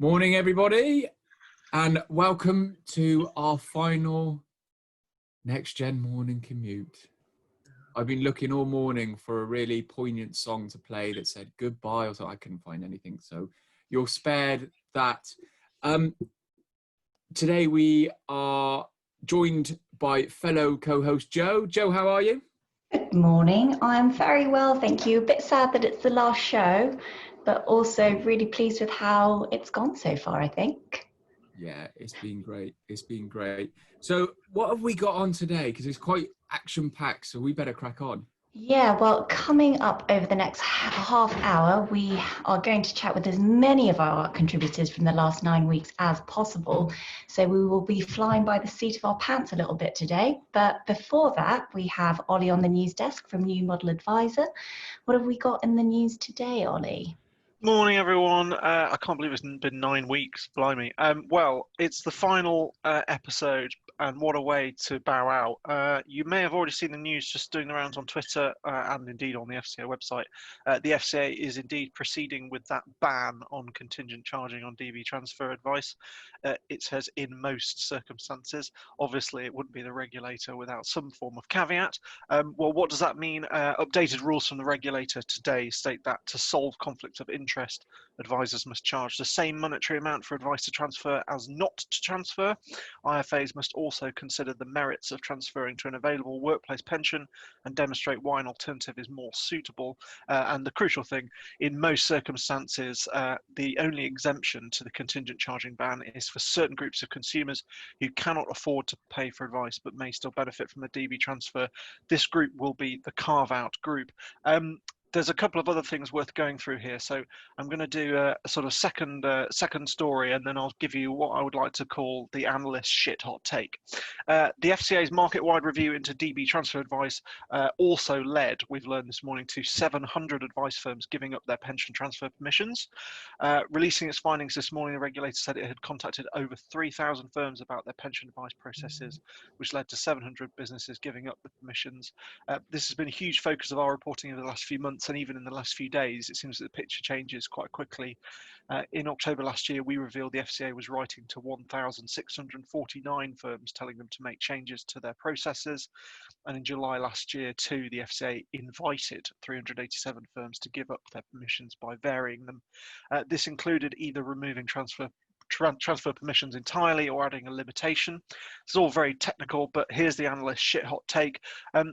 Morning, everybody, and welcome to our final Next Gen morning commute. I've been looking all morning for a really poignant song to play that said goodbye, or so I couldn't find anything, so you're spared that. Today we are joined by fellow co-host Joe. Joe, how are you? Good morning. I'm very well, thank you. A bit sad that it's the last show, but also really pleased with how it's gone so far, I think. Yeah, it's been great. It's been great. So what have we got on today? Because it's quite action-packed, so we better crack on. Yeah, well, coming up over the next half hour, we are going to chat with as many of our contributors from the last 9 weeks as possible. So we will be flying by the seat of our pants a little bit today. But before that, we have Ollie on the news desk from New Model Advisor. What have we got in the news today, Ollie? Morning, everyone. I can't believe it's been 9 weeks. Blimey. Well, it's the final episode, and what a way to bow out. You may have already seen the news just doing the rounds on Twitter and indeed on the FCA website. The FCA is indeed proceeding with that ban on contingent charging on DB transfer advice. It says in most circumstances. Obviously, it wouldn't be the regulator without some form of caveat. Well, what does that mean? Updated rules from the regulator today state that to solve conflicts of interest, advisors must charge the same monetary amount for advice to transfer as not to transfer. IFAs must also consider the merits of transferring to an available workplace pension and demonstrate why an alternative is more suitable. And the crucial thing, in most circumstances, the only exemption to the contingent charging ban is for certain groups of consumers who cannot afford to pay for advice but may still benefit from a DB transfer. This group will be the carve-out group. There's a couple of other things worth going through here. So I'm going to do a sort of second story, and then I'll give you what I would like to call the analyst shit hot take. The FCA's market-wide review into DB transfer advice also led, we've learned this morning, to 700 advice firms giving up their pension transfer permissions. Releasing its findings this morning, the regulator said it had contacted over 3,000 firms about their pension advice processes, which led to 700 businesses giving up the permissions. This has been a huge focus of our reporting over the last few months, and even in the last few days, it seems that the picture changes quite quickly. In October last year, we revealed the FCA was writing to 1,649 firms telling them to make changes to their processes. And in July last year, too, the FCA invited 387 firms to give up their permissions by varying them. This included either removing transfer permissions entirely or adding a limitation. It's all very technical, but here's the analyst shit hot take.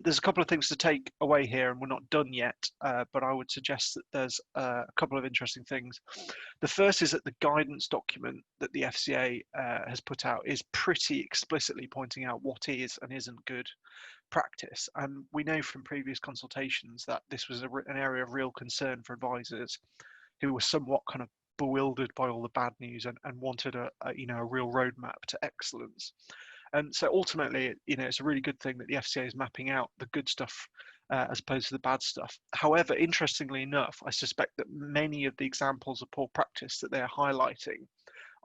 There's a couple of things to take away here, and we're not done yet, but I would suggest that there's a couple of interesting things. The first is that the guidance document that the FCA has put out is pretty explicitly pointing out what is and isn't good practice. And we know from previous consultations that this was an area of real concern for advisors who were somewhat kind of bewildered by all the bad news and wanted a real roadmap to excellence. And so ultimately, it's a really good thing that the FCA is mapping out the good stuff as opposed to the bad stuff. However, interestingly enough, I suspect that many of the examples of poor practice that they're highlighting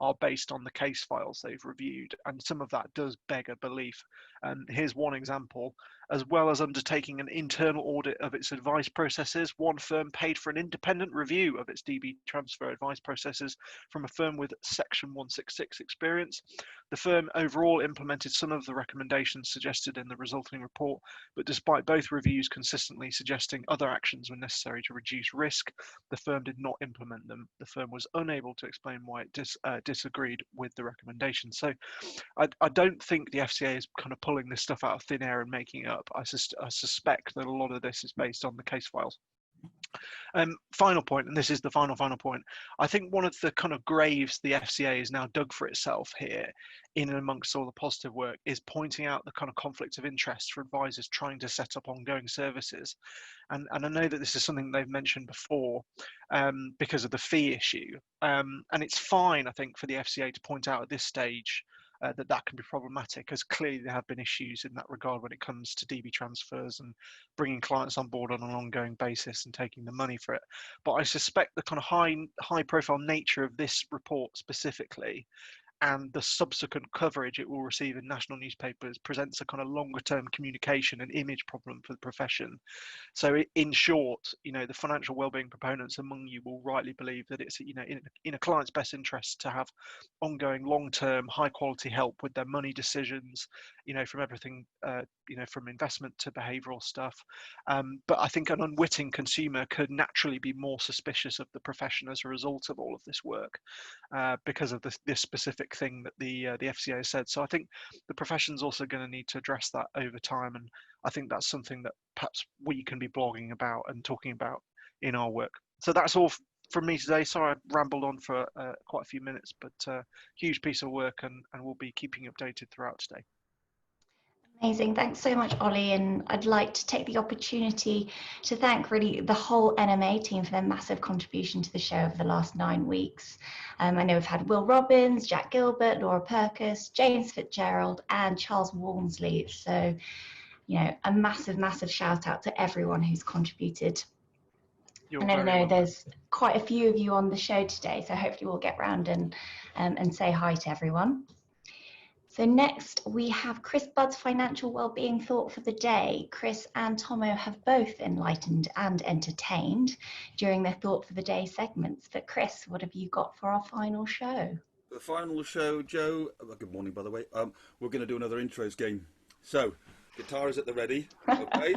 are based on the case files they've reviewed, and some of that does beg a belief. Here's one example. As well as undertaking an internal audit of its advice processes, one firm paid for an independent review of its DB transfer advice processes from a firm with Section 166 experience. The firm overall implemented some of the recommendations suggested in the resulting report, but despite both reviews consistently suggesting other actions were necessary to reduce risk, the firm did not implement them. The firm was unable to explain why it disagreed with the recommendations. So I don't think the FCA is kind of pulling this stuff out of thin air and making it up. I suspect that a lot of this is based on the case files. Final point, and this is the final point. I think one of the kind of graves the FCA has now dug for itself here, in and amongst all the positive work, is pointing out the kind of conflict of interest for advisors trying to set up ongoing services. And I know that this is something they've mentioned before because of the fee issue. And it's fine, I think, for the FCA to point out at this stage that can be problematic, as clearly there have been issues in that regard when it comes to DB transfers and bringing clients on board on an ongoing basis and taking the money for it. But I suspect the kind of high profile nature of this report specifically and the subsequent coverage it will receive in national newspapers presents a kind of longer term communication and image problem for the profession. So in short, the financial wellbeing proponents among you will rightly believe that it's, in a client's best interest to have ongoing long-term high quality help with their money decisions, from everything, from investment to behavioral stuff. But I think an unwitting consumer could naturally be more suspicious of the profession as a result of all of this work, because of this specific thing that the FCA has said. So I think the profession's also going to need to address that over time, and I think that's something that perhaps we can be blogging about and talking about in our work. So that's all from me today. Sorry I rambled on for quite a few minutes, but huge piece of work, and we'll be keeping you updated throughout today. Amazing. Thanks so much, Ollie. And I'd like to take the opportunity to thank really the whole NMA team for their massive contribution to the show over the last 9 weeks. I know we've had Will Robbins, Jack Gilbert, Laura Perkis, James Fitzgerald, and Charles Walmsley. So, a massive, massive shout out to everyone who's contributed. And I know there's quite a few of you on the show today, so hopefully we'll get round and say hi to everyone. So next we have Chris Budd's financial wellbeing thought for the day. Chris and Tomo have both enlightened and entertained during their thought for the day segments. But Chris, what have you got for our final show? The final show, Joe. Good morning, by the way. We're going to do another intros game. So, guitar is at the ready. Okay.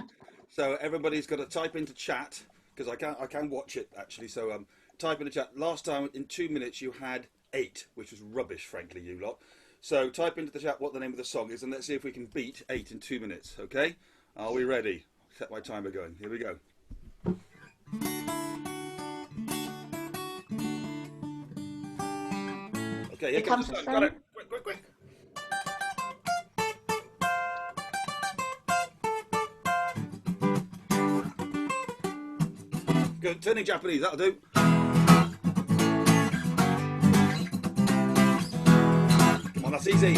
So everybody's got to type into chat, because I can watch it actually. So type in the chat. Last time in 2 minutes you had 8, which was rubbish, frankly, you lot. So type into the chat what the name of the song is, and let's see if we can beat 8 in 2 minutes. Okay? Are we ready? Set my timer going. Here we go. Okay, here comes the song. Got it. Quick, quick, quick. Good. Turning Japanese, that'll do. Come on, that's easy.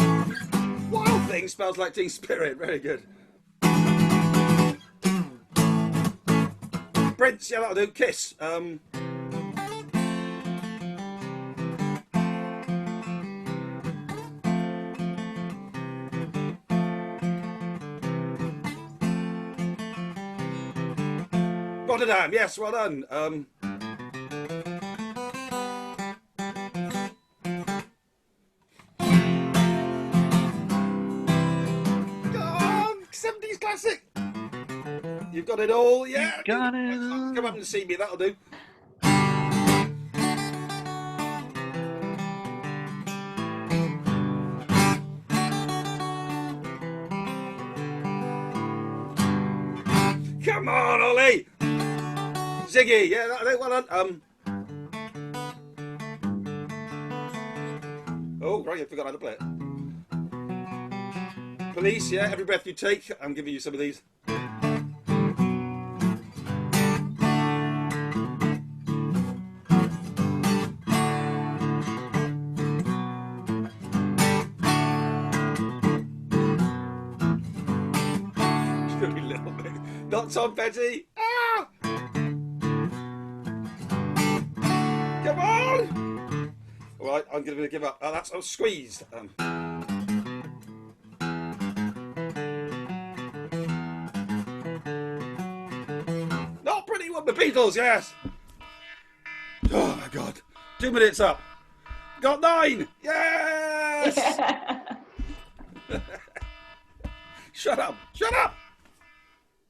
Wild Thing spells like Teen Spirit. Very good. Prince, yeah, that'll do. Kiss. Rotterdam, yes, well done. Go on, 70s classic. You've got it all, yeah. Got it. Come up and see me, that'll do. Come on, Ollie. Ziggy, yeah, well done. Oh, right, I forgot how to play it. Police, yeah, every breath you take. I'm giving you some of these. Just a little bit. Not Tom Petty. Ah! Come on! All right, I'm going to give up. Oh, that's squeezed. Not Pretty One, the Beatles, yes! Oh, my God. 2 minutes up. Got 9! Yes! Shut up! Shut up!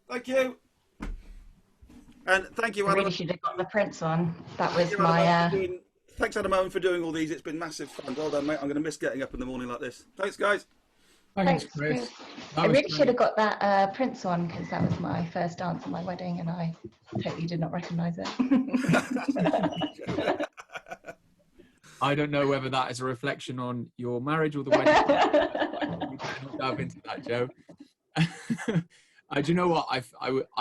Thank you. And thank you, I Adam. really should have got the Prince one. That was Thank you, my... Adam, thanks, Adam Owen, for doing all these. It's been massive fun. Well done, mate. I'm going to miss getting up in the morning like this. Thanks, guys. Thanks, Chris. I really should have got that Prince one, because that was my first dance at my wedding, and I totally did not recognise it. I don't know whether that is a reflection on your marriage or the wedding. We can't delve into that, Joe. Do you know what? I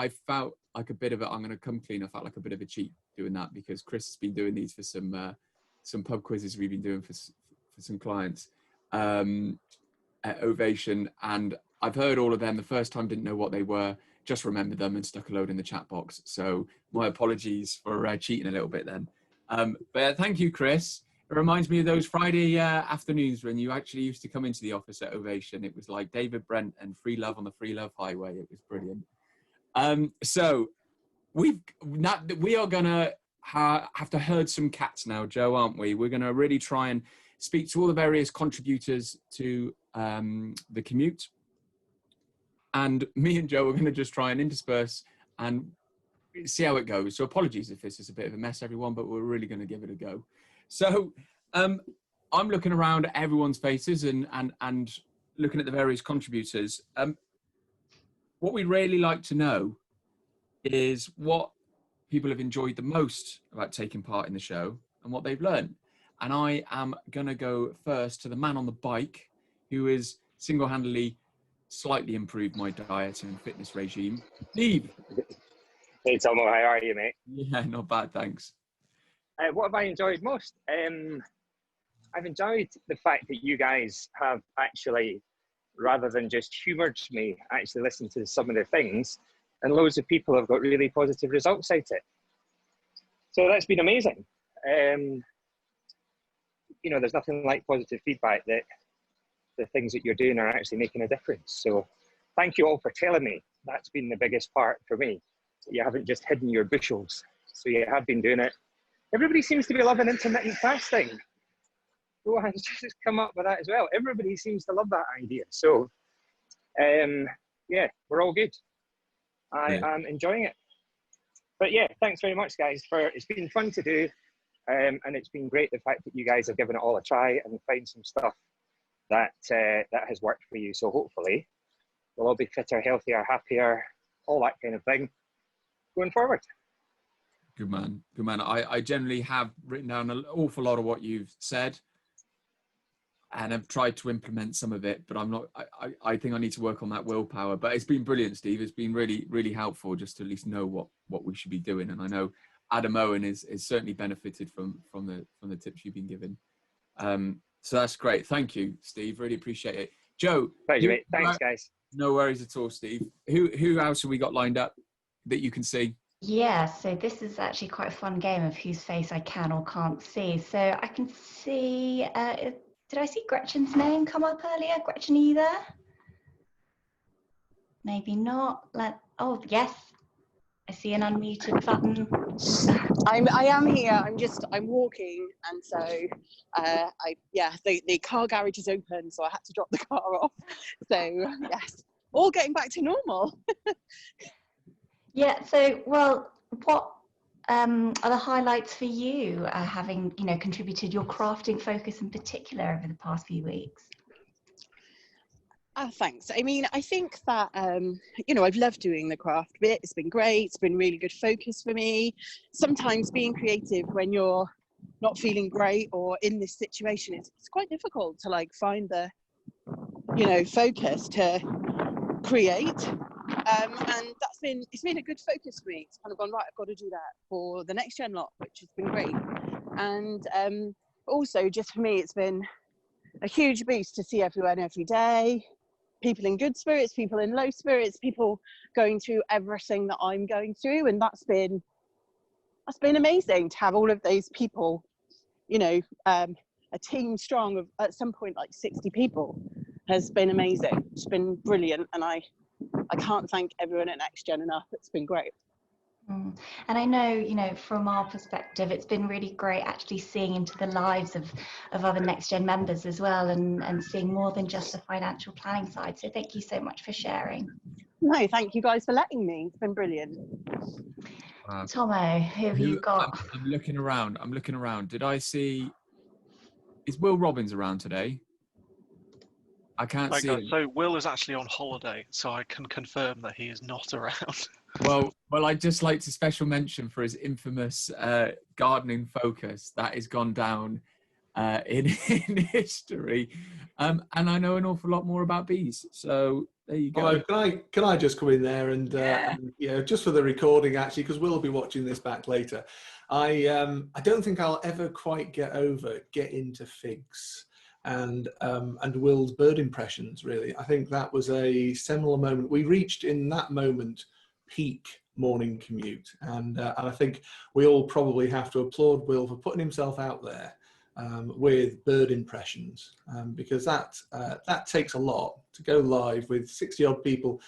felt like a bit of it. I'm going to come clean. I felt like a bit of a cheat doing that, because Chris has been doing these for some pub quizzes we've been doing for some clients at Ovation, and I've heard all of them. The first time didn't know what they were, just remembered them and stuck a load in the chat box. So my apologies for cheating a little bit then. But thank you, Chris. It reminds me of those Friday afternoons when you actually used to come into the office at Ovation. It was like David Brent and Free Love on the Free Love Highway. It was brilliant. So we are gonna have to herd some cats now, Joe, aren't we? We're gonna really try and speak to all the various contributors to the Commute, and me and Joe are gonna just try and intersperse and see how it goes. So apologies if this is a bit of a mess, everyone, but we're really going to give it a go. So I'm looking around at everyone's faces and looking at the various contributors. What we'd really like to know is what people have enjoyed the most about taking part in the show and what they've learned. And I am going to go first to the man on the bike, who has single-handedly slightly improved my diet and fitness regime. Steve. Hey Tomo, how are you, mate? Yeah, not bad, thanks. What have I enjoyed most? I've enjoyed the fact that you guys have actually, rather than just humoured me, actually listened to some of the things, and loads of people have got really positive results out of it. So that's been amazing. You know, there's nothing like positive feedback that the things that you're doing are actually making a difference. So thank you all for telling me. That's been the biggest part for me. You haven't just hidden your bushels, so you have been doing it. Everybody seems to be loving intermittent fasting. Rohan's just come up with that as well. Everybody seems to love that idea. So, yeah, we're all good. I am enjoying it. But yeah, thanks very much, guys. It's been fun to do, and it's been great the fact that you guys have given it all a try and find some stuff that that has worked for you. So hopefully, we'll all be fitter, healthier, happier, all that kind of thing going forward. Good man, good man. I generally have written down an awful lot of what you've said, and I've tried to implement some of it, but I'm not. I think I need to work on that willpower. But it's been brilliant, Steve. It's been really, really helpful just to at least know what we should be doing. And I know Adam Owen is certainly benefited from the tips you've been given. So that's great. Thank you, Steve. Really appreciate it. Joe. Pleasure, mate. Thanks, guys. No worries at all, Steve. Who else have we got lined up that you can see? Yeah, so this is actually quite a fun game of whose face I can or can't see. So I can see, did I see Gretchen's name come up earlier? Gretchen, are you there? Maybe not. Oh, yes. I see an unmuted button. I am here. I'm walking, and so the car garage is open, so I had to drop the car off. So yes, all getting back to normal. Yeah, so, well, what are the highlights for you, having, contributed your crafting focus in particular over the past few weeks? Thanks. I mean, I think that, I've loved doing the craft bit. It's been great. It's been really good focus for me. Sometimes being creative when you're not feeling great or in this situation, it's quite difficult to find the, focus to create. And it's been a good focus for me. It's kind of gone, right, I've got to do that for the next gen lot, which has been great. And also just for me, it's been a huge boost to see everyone every day, people in good spirits, people in low spirits, people going through everything that I'm going through. And that's been amazing to have all of those people, a team strong of at some point 60 people has been amazing. It's been brilliant. And I can't thank everyone at Next Gen enough. It's been great. And I know, from our perspective, it's been really great actually seeing into the lives of other Next Gen members as well, and seeing more than just the financial planning side. So thank you so much for sharing. No, thank you guys for letting me. It's been brilliant. Tomo, who have you got? I'm looking around. Did I see? Is Will Robbins around today? I can't see him. So Will is actually on holiday, so I can confirm that he is not around. Well, I'd just like to special mention for his infamous gardening focus that has gone down in history, and I know an awful lot more about bees. So there you go. Can I just come in there and just for the recording actually, because we'll be watching this back later. I don't think I'll ever quite get into figs. And Will's bird impressions, really. I think that was a seminal moment. We reached in that moment peak morning commute. And I think we all probably have to applaud Will for putting himself out there with bird impressions, because that takes a lot to go live with 60 odd people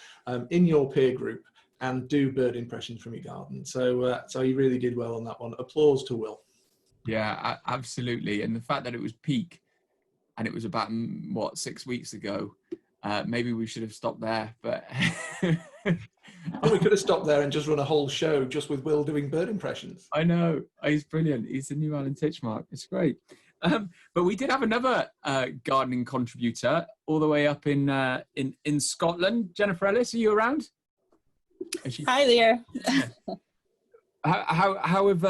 in your peer group and do bird impressions from your garden. So you really did well on that one. Applause to Will. Yeah, absolutely. And the fact that it was peak and it was about, 6 weeks ago, maybe we should have stopped there, but Oh, we could have stopped there and just run a whole show just with Will doing bird impressions. I know, he's brilliant. He's the new Alan Titchmark. It's great. But we did have another gardening contributor all the way up in Scotland. Jennifer Ellis, are you around? Hi there. How have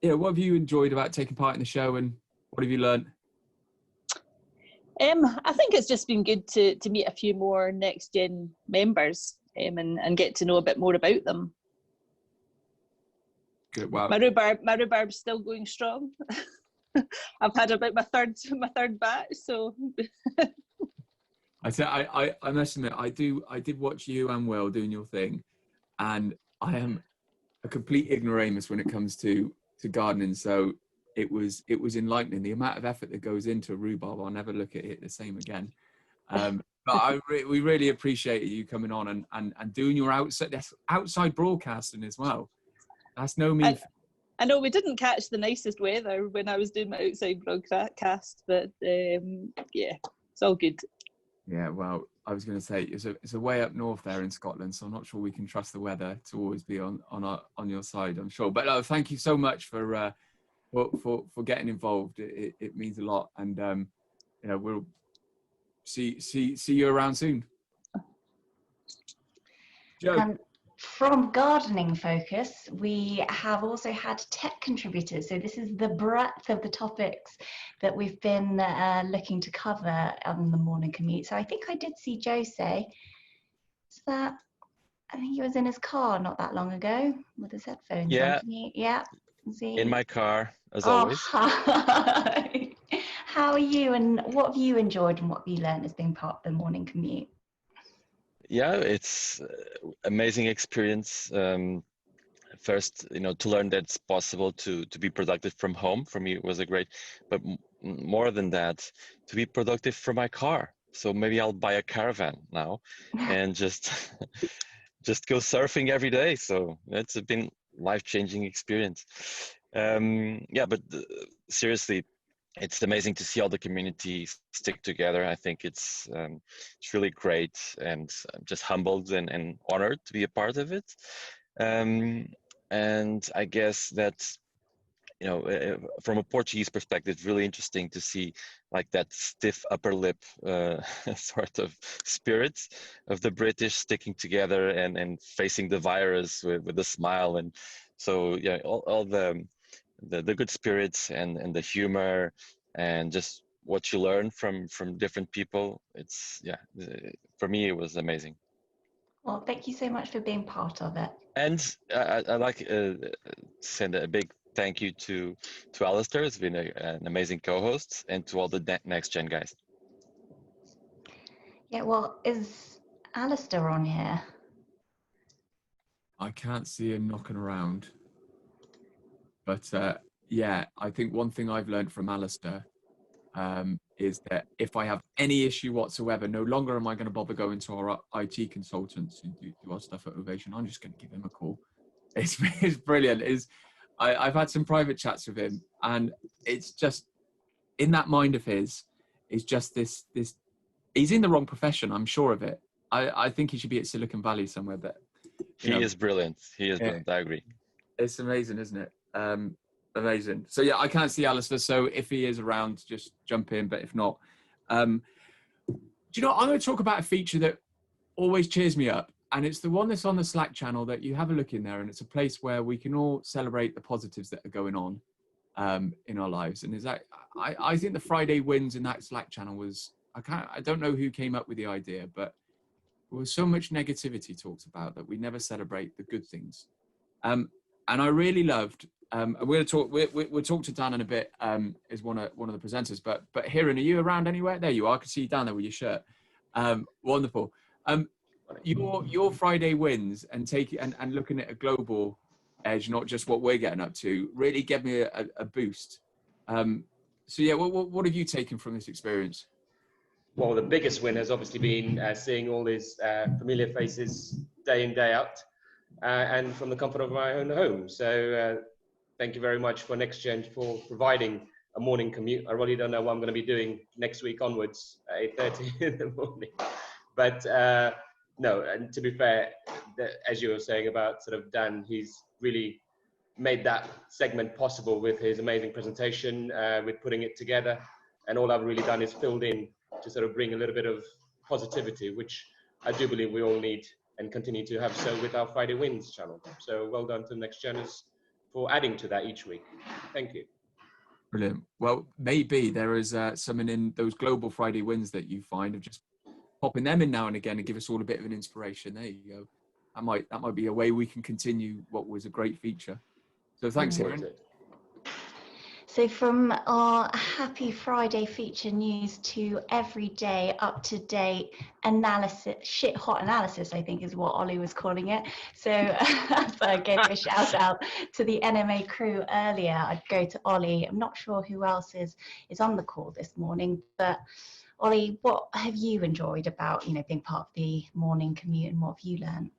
what have you enjoyed about taking part in the show, and what have you learned? I think it's just been good to meet a few more Next Gen members and get to know a bit more about them. Good. Wow. My rhubarb's still going strong. I've had about my third batch, so. I must admit, I did watch you and Will doing your thing, and I am a complete ignoramus when it comes to gardening. So it was enlightening. The amount of effort that goes into a rhubarb, I'll never look at it the same again. But we really appreciated you coming on and doing your outside broadcasting as well. That's no mean. I know we didn't catch the nicest weather when I was doing my outside broadcast, but yeah, it's all good. Yeah, well, I was going to say it's a way up north there in Scotland, so I'm not sure we can trust the weather to always be on your side, I'm sure. But thank you so much for getting involved. It means a lot, and we'll see you around soon. Joe. From Gardening Focus, we have also had tech contributors. So this is the breadth of the topics that we've been looking to cover on the morning commute. So I think I did see Joe say, I think he was in his car not that long ago with his headphones on. Yeah. See? In my car, as always. Hi. How are you, and what have you enjoyed and what have you learned as being part of the morning commute? Yeah, it's amazing experience. First, to learn that it's possible to be productive from home, for me it was a great, but more than that, to be productive from my car. So maybe I'll buy a caravan now and just go surfing every day. So it's been life-changing experience. But seriously, it's amazing to see all the community stick together. I think it's really great, and I'm just humbled and honored to be a part of it. And I guess that, from a Portuguese perspective, really interesting to see like that stiff upper lip sort of spirit of the British sticking together and facing the virus with a smile. And so, yeah, all the good spirits and the humor and just what you learn from different people. It's, for me, it was amazing. Well, thank you so much for being part of it. And I'd like to send a big thank you to Alistair. It's been an amazing co-host, and to all the Next Gen guys. Yeah, well, is Alistair on here? I can't see him knocking around. But I think one thing I've learned from Alistair is that if I have any issue whatsoever, no longer am I going to bother going to our IT consultants who do our stuff at Ovation. I'm just going to give him a call. It's brilliant. I've had some private chats with him, and it's just, in that mind of his, is just this. He's in the wrong profession. I'm sure of it. I think he should be at Silicon Valley somewhere. But he is brilliant. He is brilliant. I agree. It's amazing, isn't it? Amazing. So yeah, I can't see Alistair, so if he is around, just jump in, but if not, do you know what? I'm going to talk about a feature that always cheers me up, and it's the one that's on the Slack channel that you have a look in there, and it's a place where we can all celebrate the positives that are going on in our lives. And I think the Friday wins in that Slack channel was, I don't know who came up with the idea, but there was so much negativity talked about that we never celebrate the good things. And I really loved. We'll talk to Dan in a bit. Is one of the presenters. But Hiran, are you around anywhere? There you are. I can see you down there with your shirt. Wonderful. Your Friday wins and and looking at a global edge, not just what we're getting up to, really gave me a boost. So yeah, what have you taken from this experience? Well, the biggest win has obviously been seeing all these familiar faces day in, day out, and from the comfort of my own home. So thank you very much for NextGen for providing a morning commute. I really don't know what I'm going to be doing next week onwards at 8:30 in the morning. But no, and to be fair, as you were saying about sort of Dan, he's really made that segment possible with his amazing presentation, with putting it together. And all I've really done is filled in to sort of bring a little bit of positivity, which I do believe we all need and continue to have so with our Friday Wins channel. So well done to NextGeners for adding to that each week. Thank you. Brilliant. Well, maybe there is something in those global Friday Wins that you find of just popping them in now and again and give us all a bit of an inspiration. There you go. That might be a way we can continue what was a great feature. So thanks, Aaron. So from our Happy Friday feature news to everyday up-to-date analysis, shit hot analysis, I think is what Ollie was calling it. So I gave a shout out to the NMA crew earlier. I'd go to Ollie. I'm not sure who else is on the call this morning, but Ollie, what have you enjoyed about, being part of the morning commute, and what have you learned?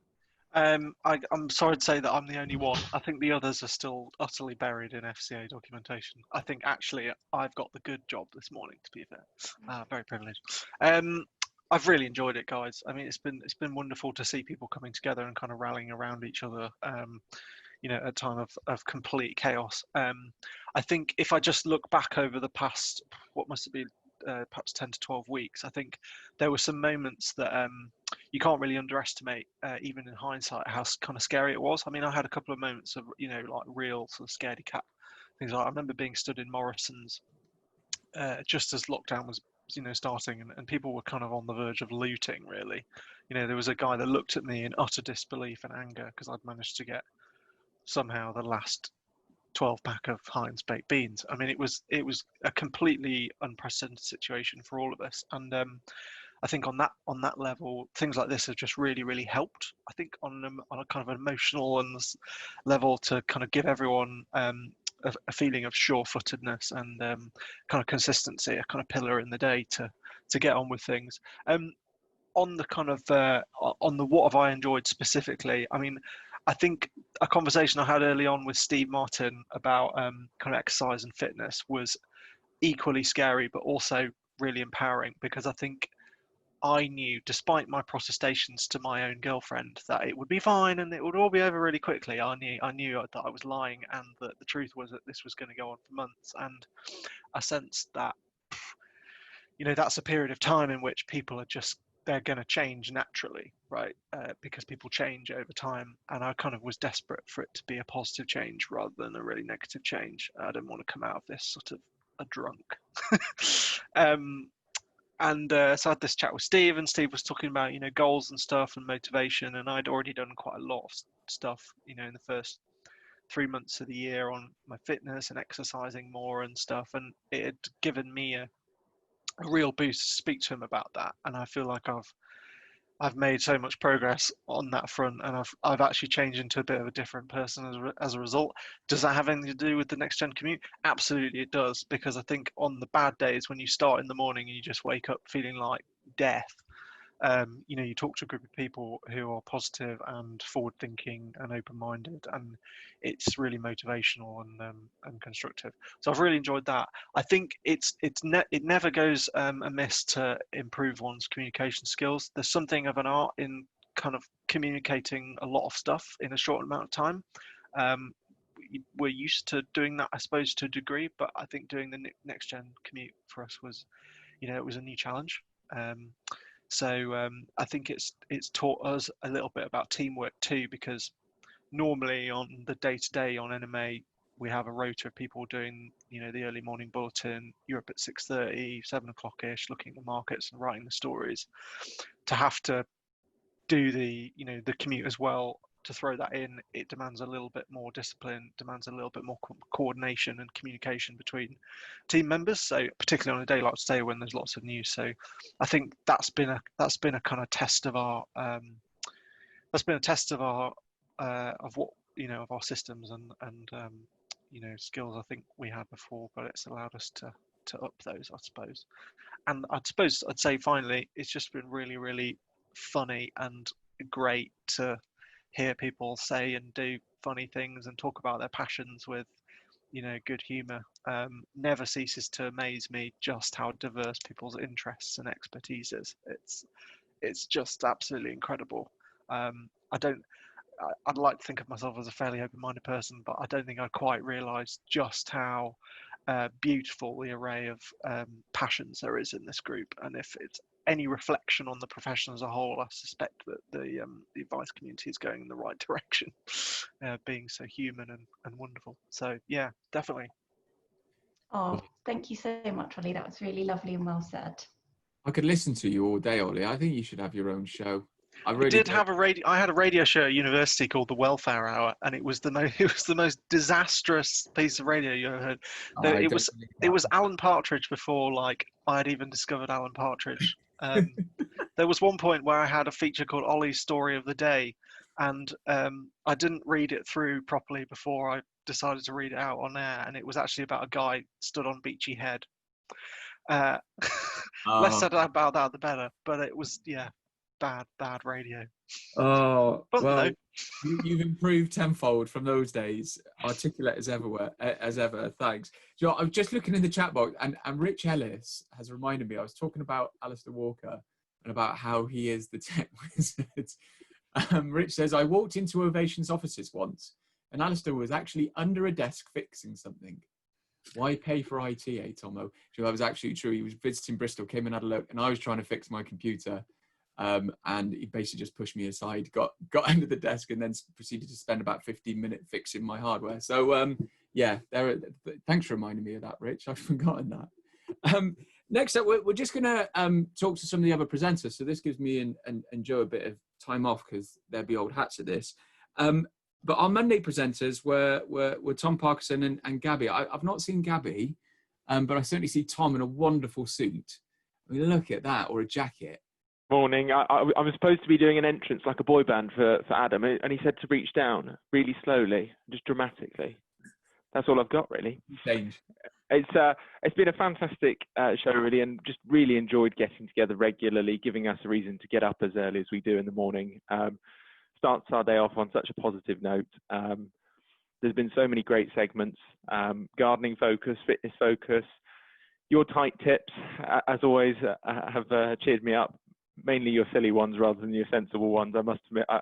I'm sorry to say that I'm the only one. I think the others are still utterly buried in FCA documentation. I think actually I've got the good job this morning, to be fair. Very privileged. I've really enjoyed it, guys. I mean, it's been wonderful to see people coming together and kind of rallying around each other. At a time of complete chaos. I think if I just look back over the past, what must it be, perhaps 10 to 12 weeks, I think there were some moments that you can't really underestimate, even in hindsight, how kind of scary it was. I mean, I had a couple of moments of, like real sort of scaredy cat things. I remember being stood in Morrison's just as lockdown was, starting, and people were kind of on the verge of looting, really. There was a guy that looked at me in utter disbelief and anger because I'd managed to get somehow the last 12 pack of Heinz baked beans. I mean, it was a completely unprecedented situation for all of us, and I think on that level, things like this have just really, really helped. I think on a kind of emotional and level to kind of give everyone a feeling of sure-footedness and kind of consistency, a kind of pillar in the day to get on with things. On the kind of on the what have I enjoyed specifically, I mean, I think a conversation I had early on with Steve Martin about kind of exercise and fitness was equally scary, but also really empowering, because I think I knew, despite my protestations to my own girlfriend, that it would be fine and it would all be over really quickly. I knew that I was lying, and that the truth was that this was going to go on for months. And I sensed that, that's a period of time in which people they're going to change naturally, right? Because people change over time. And I kind of was desperate for it to be a positive change rather than a really negative change. I didn't want to come out of this sort of a drunk. So I had this chat with Steve, and Steve was talking about, goals and stuff and motivation. And I'd already done quite a lot of stuff, in the first 3 months of the year on my fitness and exercising more and stuff. And it had given me a real boost to speak to him about that. And I feel like I've made so much progress on that front, and I've actually changed into a bit of a different person as a result. Does that have anything to do with the next gen commute? Absolutely it does, because I think on the bad days when you start in the morning and you just wake up feeling like death, you talk to a group of people who are positive and forward-thinking and open-minded, and it's really motivational and constructive. So I've really enjoyed that. I think it never goes amiss to improve one's communication skills. There's something of an art in kind of communicating a lot of stuff in a short amount of time. We're used to doing that, I suppose, to a degree, but I think doing the next gen commute for us was, it was a new challenge. So I think it's taught us a little bit about teamwork too, because normally on the day-to-day on NMA, we have a rota of people doing, the early morning bulletin, you're up at 6:30, 7 o'clock-ish, looking at the markets and writing the stories. To have to do the commute as well, to throw that in, it demands a little bit more discipline, demands a little bit more coordination and communication between team members. So particularly on a day like today when there's lots of news. So I think that's been a kind of test of our of what of our systems and skills I think we had before, but it's allowed us to to up those, I suppose. And I suppose I'd say finally, it's just been really, really funny and great to hear people say and do funny things and talk about their passions with, good humour. Never ceases to amaze me just how diverse people's interests and expertise is. It's just absolutely incredible. I'd like to think of myself as a fairly open-minded person, but I don't think I quite realised just how beautiful the array of passions there is in this group. And if it's any reflection on the profession as a whole, I suspect that the advice community is going in the right direction, being so human and wonderful. So yeah, definitely. Oh, thank you so much, Ollie. That was really lovely and well said. I could listen to you all day, Ollie. I think you should have your own show. I had a radio show at university called the Welfare Hour, and it was the most disastrous piece of radio you ever heard. It was Alan Partridge before I had even discovered Alan Partridge. There was one point where I had a feature called Ollie's Story of the Day, and I didn't read it through properly before I decided to read it out on air, and it was actually about a guy stood on Beachy Head. Less said about that, the better. But it was bad radio. Oh, Fun, well, you've improved tenfold from those days. Articulate as ever. Thanks. I was just looking in the chat box, and Rich Ellis has reminded me. I was talking about Alistair Walker and about how he is the tech wizard. Rich says, I walked into Ovation's offices once, and Alistair was actually under a desk fixing something. Why pay for IT, Tomo? That was actually true. He was visiting Bristol, came and had a look, and I was trying to fix my computer. And he basically just pushed me aside, got under the desk, and then proceeded to spend about 15 minutes fixing my hardware. So thanks for reminding me of that, Rich. I've forgotten that. Next up, we're just going to talk to some of the other presenters. So this gives me and Joe a bit of time off because they'll be old hats at this. But our Monday presenters were Tom Parkinson and Gabby. I've not seen Gabby, but I certainly see Tom in a wonderful suit. I mean, look at that, or a jacket. Morning. I was supposed to be doing an entrance like a boy band for Adam, and he said to reach down really slowly, just dramatically. That's all I've got, really. Change. It's been a fantastic show, really, and just really enjoyed getting together regularly, giving us a reason to get up as early as we do in the morning. Starts our day off on such a positive note. There's been so many great segments, gardening focus, fitness focus. Your tight tips, as always, have cheered me up. Mainly your silly ones rather than your sensible ones. I must admit, I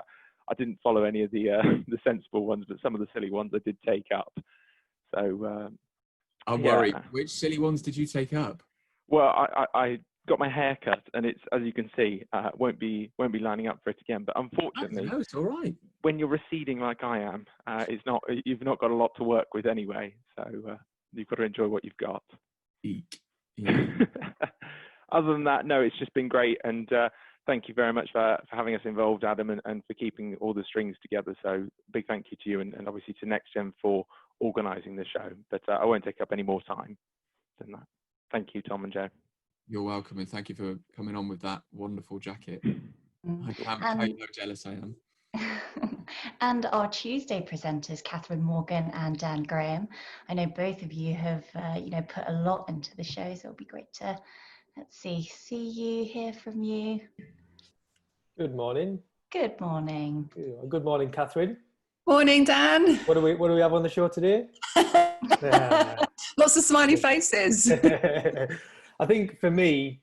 didn't follow any of the sensible ones, but some of the silly ones I did take up. So I'm worried. Which silly ones did you take up? Well, I got my hair cut, and it's, as you can see, won't be lining up for it again. But unfortunately, it's all right. When you're receding like I am, you've not got a lot to work with anyway. So you've got to enjoy what you've got. Eek. Yeah. Other than that, no, it's just been great, and thank you very much for having us involved, Adam, and for keeping all the strings together. So big thank you to you, and obviously to NextGen for organising the show. But I won't take up any more time than that. Thank you, Tom and Joe. You're welcome, and thank you for coming on with that wonderful jacket. I can't tell you how jealous I am. And our Tuesday presenters, Catherine Morgan and Dan Graham. I know both of you have put a lot into the show, so it'll be great to see you, hear from you. Good morning. Good morning. Good morning, Catherine. Morning, Dan. What do we have on the show today? Lots of smiley faces. I think for me,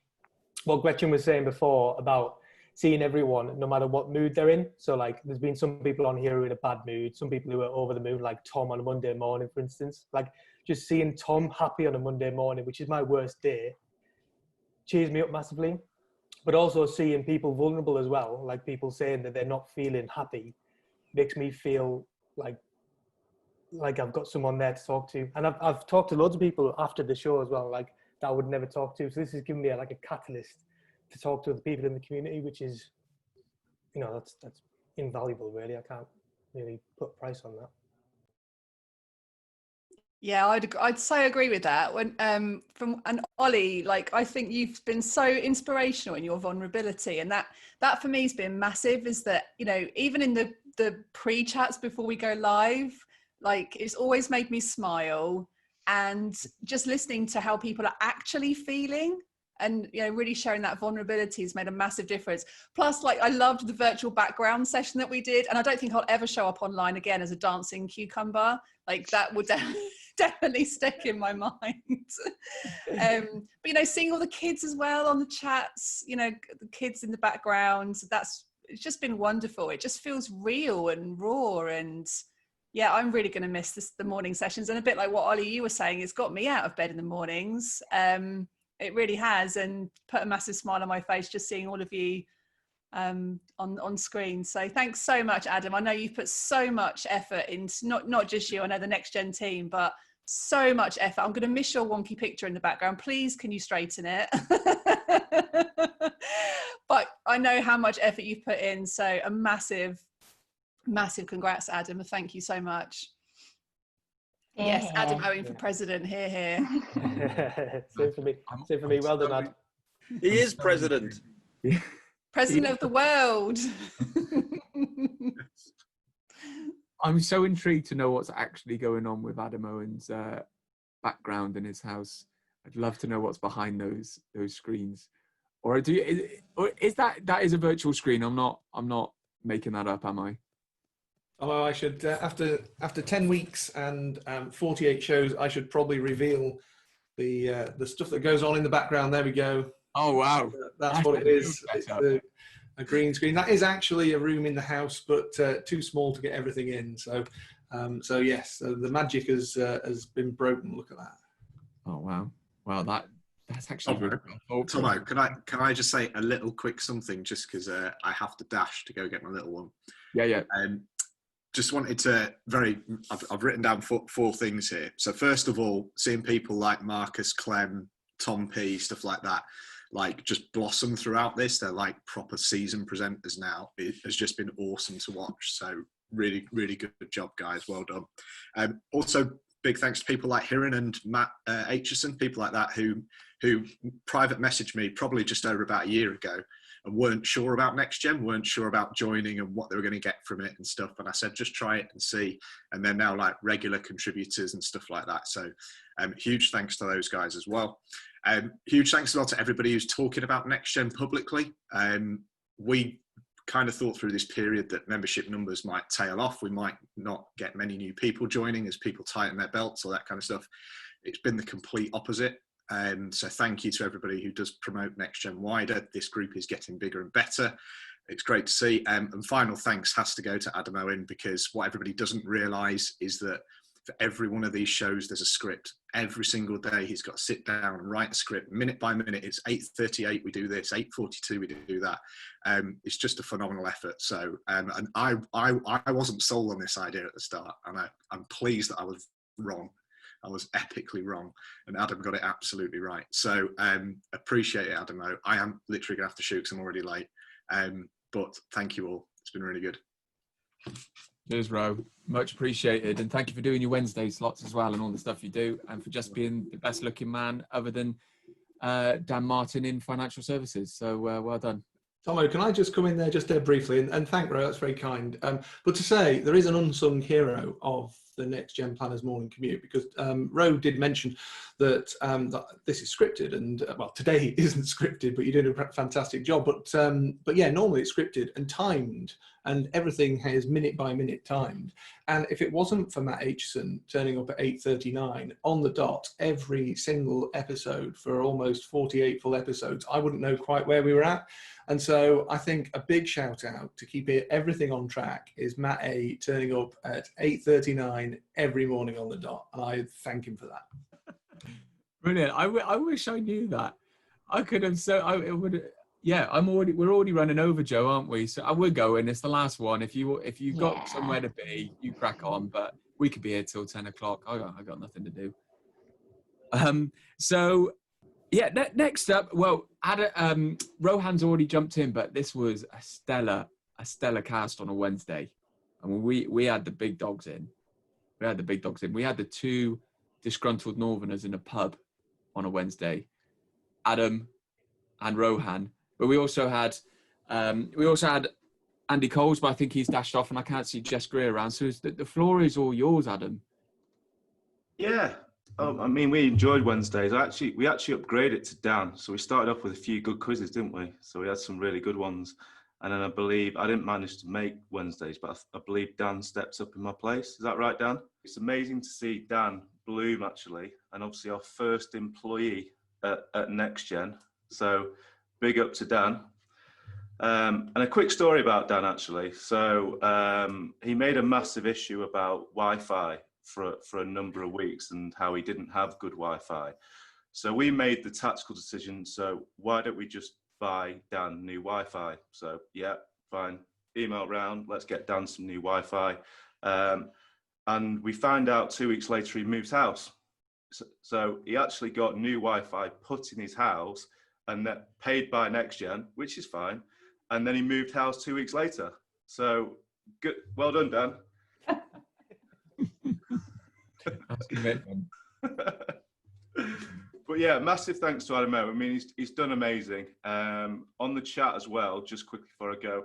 what Gretchen was saying before about seeing everyone, no matter what mood they're in. So like, there's been some people on here who are in a bad mood, some people who are over the moon, like Tom on a Monday morning, for instance. Like just seeing Tom happy on a Monday morning, which is my worst day, cheers me up massively. But also seeing people vulnerable as well, like people saying that they're not feeling happy, makes me feel like I've got someone there to talk to. And I've talked to loads of people after the show as well, like that I would never talk to. So this has given me a catalyst to talk to other people in the community, which is, that's invaluable, really. I can't really put a price on that. Yeah, I'd so agree with that. When and Ollie, I think you've been so inspirational in your vulnerability, and that for me has been massive. Is that even in the pre-chats before we go live, it's always made me smile. and just listening to how people are actually feeling, and really showing that vulnerability has made a massive difference. Plus, like, I loved the virtual background session that we did, and I don't think I'll ever show up online again as a dancing cucumber. Like, that would definitely stick in my mind. But seeing all the kids as well on the chats, the kids in the background, it's just been wonderful. It just feels real and raw, and yeah, I'm really going to miss the morning sessions. And a bit like what Ollie, you were saying, it's got me out of bed in the mornings. It really has, and put a massive smile on my face just seeing all of you on screen. So thanks so much, Adam. I know you've put so much effort into not just you, I know the Next Gen team, but so much effort. I'm going to miss your wonky picture in the background. Please, can you straighten it? But I know how much effort you've put in, so a massive congrats, Adam, and thank you so much. Yes, Adam Owen for president. Here, here. Same for me. Well done, Ad. He is president. President of the world. I'm so intrigued to know what's actually going on with Adam Owen's background in his house. I'd love to know what's behind those screens. Or is that is a virtual screen? I'm not making that up, am I? Although I should, after 10 weeks and 48 shows, I should probably reveal the stuff that goes on in the background. There we go. Oh wow, that's what it is. It's a green screen. That is actually a room in the house, but too small to get everything in. So, yes, the magic has been broken. Look at that. Oh wow, that's actually really cool. Tomo, can I just say a little quick something, just because I have to dash to go get my little one. Yeah. Just wanted to I've written down four things here. So first of all, seeing people like Marcus, Clem, Tom P, stuff like that, like just blossom throughout this. They're like proper season presenters now. It has just been awesome to watch. So really, really good job, guys. Well done. Also, big thanks to people like Hiran and Matt Aitchison, people like that who private messaged me probably just over about a year ago and weren't sure about Next Gen, weren't sure about joining and what they were going to get from it and stuff. And I said, just try it and see. And they're now like regular contributors and stuff like that. So huge thanks to those guys as well. Huge thanks as well to everybody who's talking about Next Gen publicly. We kind of thought through this period that membership numbers might tail off. We might not get many new people joining as people tighten their belts or that kind of stuff. It's been the complete opposite. So thank you to everybody who does promote Next Gen wider. This group is getting bigger and better. It's great to see. And final thanks has to go to Adam Owen, because what everybody doesn't realise is that for every one of these shows, there's a script. Every single day, he's got to sit down and write a script minute by minute. It's 8:38, we do this. 8:42, we do that. It's just a phenomenal effort. So, and I wasn't sold on this idea at the start, and I'm pleased that I was wrong. I was epically wrong, and Adam got it absolutely right. So appreciate it, Adam. I am literally gonna have to shoot because I'm already late. But thank you all. It's been really good. Cheers, Ro. Much appreciated. And thank you for doing your Wednesday slots as well and all the stuff you do, and for just being the best looking man other than Dan Martin in financial services. So well done. Tomo, can I just come in there just briefly and thank Ro, that's very kind. But to say there is an unsung hero of the Next Gen Planners Morning Commute, because Ro did mention that, that this is scripted, and well, today isn't scripted, but you're doing a fantastic job. But yeah, normally it's scripted and timed, and everything is minute by minute timed. And if it wasn't for Matt Aitchison turning up at 8:39 on the dot every single episode for almost 48 full episodes, I wouldn't know quite where we were at. And so I think a big shout out to keep everything on track is Matt A turning up at 8:39 every morning on the dot. And I thank him for that. Brilliant. I wish I knew that. I could have, it would. Yeah, we're already running over, Joe, aren't we? So we're going. It's the last one. If you've got somewhere to be, you crack on. But we could be here till 10 o'clock. I got nothing to do. So yeah, next up, well, Rohan's already jumped in, but this was a stellar cast on a Wednesday. I mean, we had the big dogs in. We had the two disgruntled Northerners in a pub on a Wednesday, Adam and Rohan. But we also had Andy Coles, but I think he's dashed off, and I can't see Jess Greer around. So the floor is all yours, Adam. Yeah, I mean, we enjoyed Wednesdays. We actually upgraded to Dan. So we started off with a few good quizzes, didn't we? So we had some really good ones. And then I believe I didn't manage to make Wednesdays, but I believe Dan stepped up in my place. Is that right, Dan? It's amazing to see Dan bloom, actually, and obviously our first employee at Next Gen. So big up to Dan. And a quick story about Dan, actually. So he made a massive issue about Wi-Fi for a number of weeks and how he didn't have good Wi-Fi. So we made the tactical decision, so why don't we just buy Dan new Wi-Fi? So yeah, fine, email round, let's get Dan some new Wi-Fi. And we found out 2 weeks later he moved house. So he actually got new Wi-Fi put in his house and that paid by Next Gen, which is fine. And then he moved house 2 weeks later. So good, well done, Dan. That's commitment. But yeah, massive thanks to Adam O. I mean, he's done amazing. On the chat as well, just quickly before I go,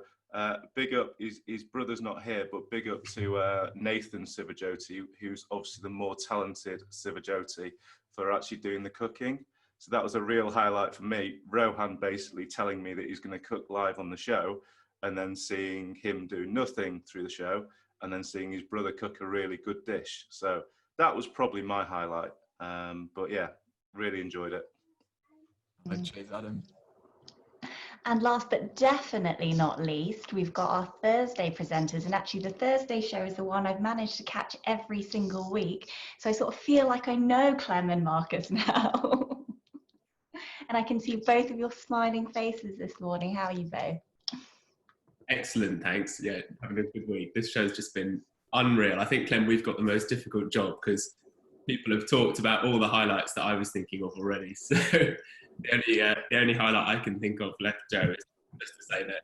big up, his brother's not here, but big up to Nathan Sivajoti, who's obviously the more talented Sivajoti, for actually doing the cooking. So that was a real highlight for me. Rohan basically telling me that he's going to cook live on the show, and then seeing him do nothing through the show, and then seeing his brother cook a really good dish. So that was probably my highlight. But yeah, really enjoyed it. Cheers, Adam. And last but definitely not least, we've got our Thursday presenters. And actually the Thursday show is the one I've managed to catch every single week. So I sort of feel like I know Clem and Marcus now. And I can see both of your smiling faces this morning. How are you both? Excellent, thanks. Yeah, having a good week. This show's just been unreal. I think, Clem, we've got the most difficult job because people have talked about all the highlights that I was thinking of already. So the only highlight I can think of left, Joe, is just to say that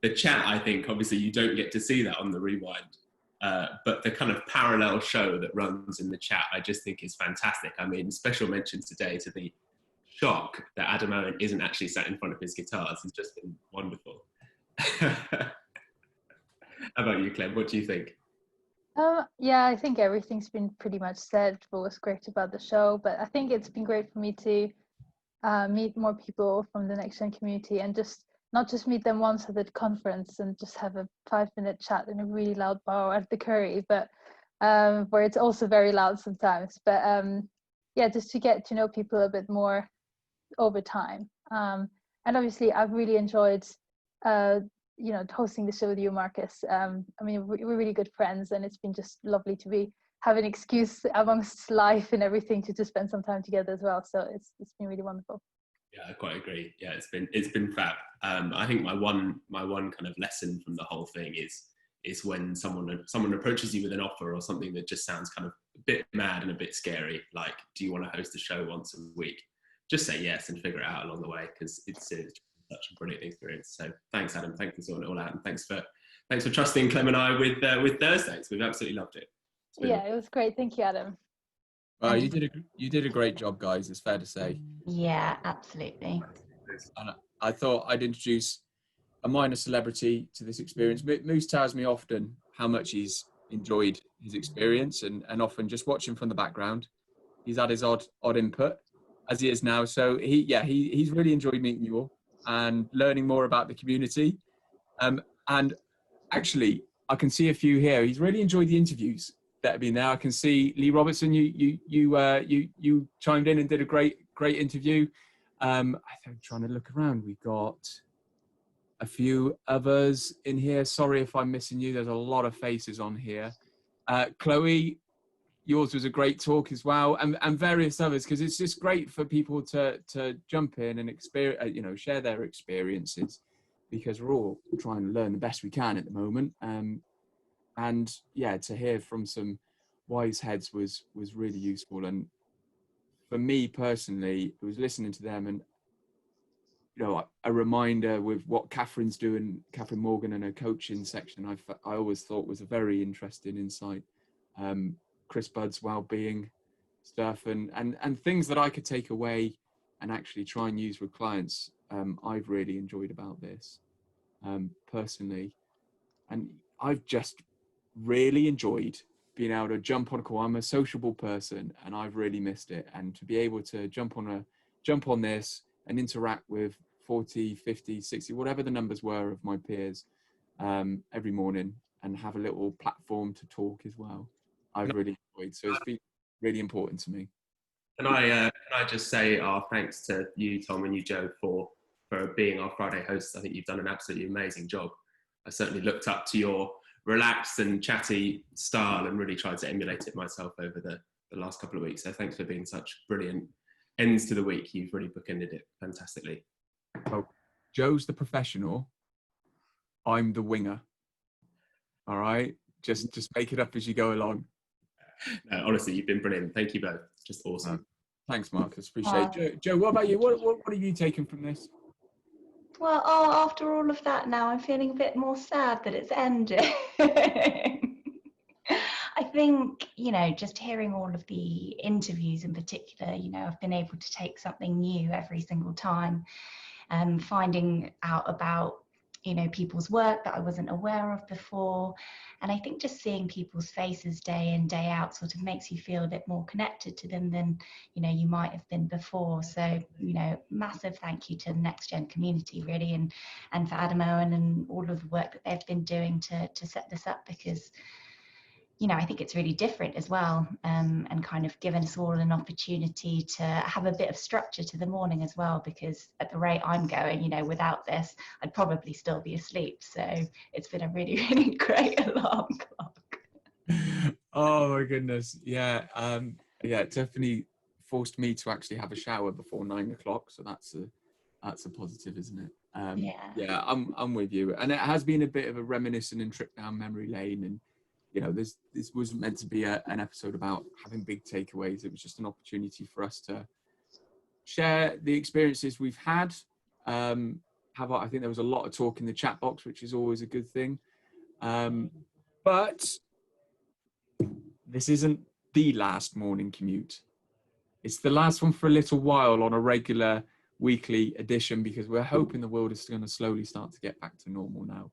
the chat, I think, obviously you don't get to see that on the rewind, but the kind of parallel show that runs in the chat, I just think is fantastic. I mean, special mention today to the shock that Adam Owen isn't actually sat in front of his guitars. It's just been wonderful. How about you, Clem? What do you think? Yeah, I think everything's been pretty much said what was great about the show, but I think it's been great for me to meet more people from the Next Gen community and just not just meet them once at the conference and just have a 5-minute chat in a really loud bar at the Curry, but where it's also very loud sometimes. But yeah, just to get to know people a bit more over time. And obviously I've really enjoyed you know, hosting the show with you, Marcus. I mean, we're really good friends, and it's been just lovely to have an excuse amongst life and everything to just spend some time together as well. So it's been really wonderful. Yeah, I quite agree. Yeah, it's been fab. I think my one kind of lesson from the whole thing is when someone approaches you with an offer or something that just sounds kind of a bit mad and a bit scary, like, do you want to host a show once a week? Just say yes and figure it out along the way, because it's such a brilliant experience. So thanks, Adam. Thanks for sorting it all out, and thanks for trusting Clem and I with Thursdays. We've absolutely loved it. Yeah, it was great. Thank you, Adam. You did a great job, guys. It's fair to say. Yeah, absolutely. And I thought I'd introduce a minor celebrity to this experience. Moose tells me often how much he's enjoyed his experience, and often just watching from the background, he's had his odd input, as he is now. So he's really enjoyed meeting you all and learning more about the community. And actually, I can see a few here. He's really enjoyed the interviews that have been there. I can see Lee Robertson. You chimed in and did a great interview. I'm trying to look around. We got a few others in here. Sorry if I'm missing you. There's a lot of faces on here. Chloe, yours was a great talk as well, and various others, because it's just great for people to jump in and experience, share their experiences, because we're all trying to learn the best we can at the moment. And yeah, to hear from some wise heads was really useful. And for me personally, it was listening to them and a reminder with what Catherine's doing, Catherine Morgan, and her coaching section. I always thought was a very interesting insight. Chris Budd's well-being stuff and things that I could take away and actually try and use with clients. I've really enjoyed about this personally, and I've just really enjoyed being able to jump on a call. I'm a sociable person, and I've really missed it. And to be able to jump on this and interact with 40, 50, 60, whatever the numbers were of my peers every morning, and have a little platform to talk as well, I've really enjoyed. So it's been really important to me. And I just say our thanks to you, Tom, and you, Joe, for being our Friday hosts. I think you've done an absolutely amazing job. I certainly looked up to your relaxed and chatty style and really tried to emulate it myself over the last couple of weeks. So thanks for being such brilliant ends to the week. You've really bookended it fantastically. Oh, Joe's the professional. I'm the winger. All right, just make it up as you go along. No, honestly, you've been brilliant. Thank you both. Just awesome. Thanks, Marcus. Appreciate it. Joe, what about you? What have you taken from this? Well, after all of that now, I'm feeling a bit more sad that it's ended. I think, just hearing all of the interviews in particular, I've been able to take something new every single time, finding out about, people's work that I wasn't aware of before. And I think just seeing people's faces day in, day out sort of makes you feel a bit more connected to them than, you might have been before. So, massive thank you to the Next Gen community, really, and for Adam Owen and all of the work that they've been doing to set this up, because I think it's really different as well, and kind of given us all an opportunity to have a bit of structure to the morning as well, because at the rate I'm going, without this, I'd probably still be asleep. So it's been a really, really great alarm clock. Oh my goodness. Yeah. It definitely forced me to actually have a shower before 9 o'clock. So that's a positive, isn't it? Yeah, I'm with you. And it has been a bit of a reminiscent and trip down memory lane. And this wasn't meant to be an episode about having big takeaways. It was just an opportunity for us to share the experiences we've had. I think there was a lot of talk in the chat box, which is always a good thing. But this isn't the last morning commute. It's the last one for a little while on a regular weekly edition, because we're hoping the world is going to slowly start to get back to normal now,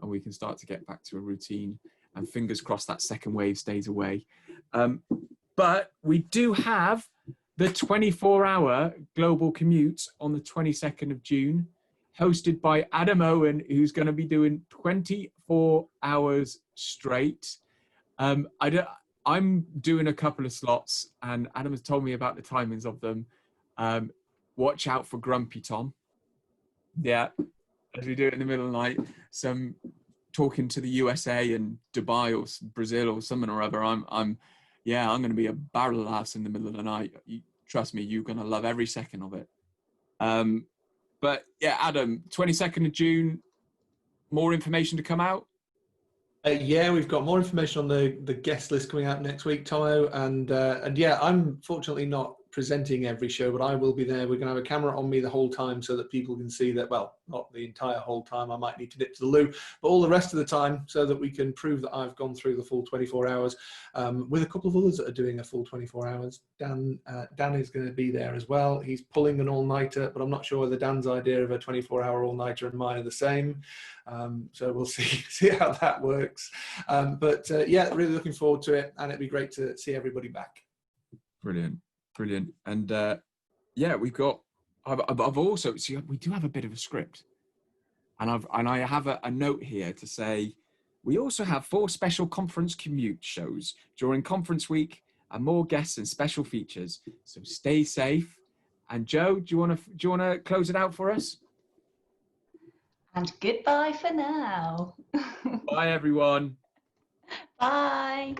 and we can start to get back to a routine. And fingers crossed that second wave stays away. But we do have the 24-hour global commute on the 22nd of June, hosted by Adam Owen, who's going to be doing 24 hours straight. I'm doing a couple of slots, and Adam has told me about the timings of them. Watch out for Grumpy Tom. Yeah, as we do it in the middle of the night. Some talking to the USA and Dubai or Brazil or something or other. I'm going to be a barrel of laughs in the middle of the night. Trust me, you're going to love every second of it. But yeah, Adam, 22nd of June, more information to come out? Yeah, we've got more information on the guest list coming out next week, Tomo. And yeah, I'm fortunately not presenting every show, but I will be there. We're going to have a camera on me the whole time so that people can see that, well, not the entire whole time. I might need to dip to the loo, but all the rest of the time, so that we can prove that I've gone through the full 24 hours with a couple of others that are doing a full 24 hours. Dan is going to be there as well. He's pulling an all-nighter, but I'm not sure whether Dan's idea of a 24-hour all-nighter and mine are the same. So we'll see how that works. But yeah, really looking forward to it, and it'd be great to see everybody back. Brilliant. And yeah, I've also, see, we do have a bit of a script, and I have a note here to say we also have 4 special conference commute shows during conference week, and more guests and special features. So stay safe. And Joe, do you want to close it out for us? And goodbye for now. Bye, everyone. Bye.